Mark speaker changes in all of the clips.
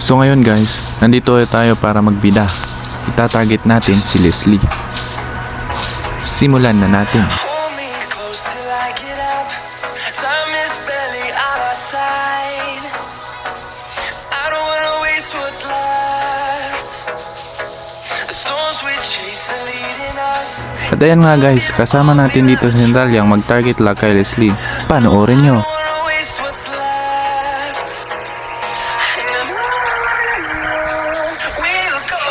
Speaker 1: So ngayon guys, nandito tayo para magbida. Itatarget natin si Leslie. Simulan na natin.
Speaker 2: Hold me close till I get up. Time is barely on our side. I don't wanna waste what's left. The storms we chase are leading us.
Speaker 1: At ayan nga guys, kasama natin dito si Centralia ang mag-target lock kay Leslie. Panoorin nyo.
Speaker 2: I don't wanna waste what's left. And on we'll go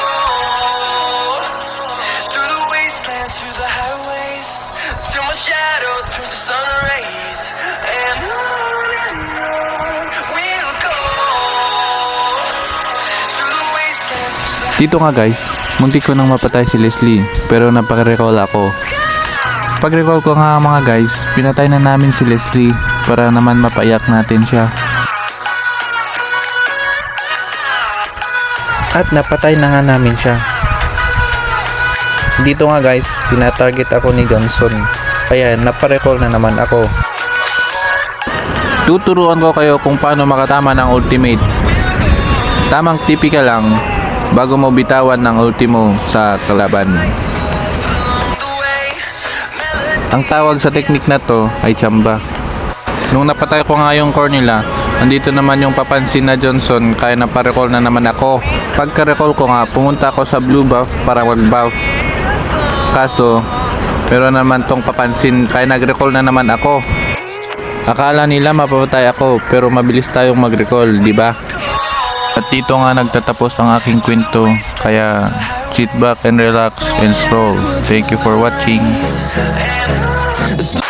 Speaker 2: through the wastelands, through the highways, till my shadow turns to sun rays. And on we'll go through the wastelands, through the
Speaker 1: Dito nga guys, muntik ko nang mapatay si Leslie, pero napaka-recall ako. Pag-recall ko nga mga guys, pinatay na namin si Leslie para naman mapaiyak natin siya. At napatay na nga namin siya. Dito nga guys, pinatarget ako ni Johnson, kaya naparecall na naman ako. Tuturuan ko kayo kung paano makatama ng ultimate. Tamang tipika lang bago mo bitawan ng ultimo sa kalaban. Ang tawag sa teknik na to ay tsamba. Nung napatay ko nga yung core nila, andito naman yung papansin na Johnson, kaya naparecall na naman ako. Pagka-recall ko nga, pumunta ako sa blue buff para mag-buff. Kaso, pero naman tong papansin, kaya nag-recall na naman ako. Akala nila mapapatay ako, pero mabilis tayong mag-recall, di ba? At dito nga nagtatapos ang aking kwento, kaya sit back and relax and scroll. Thank you for watching.
Speaker 2: and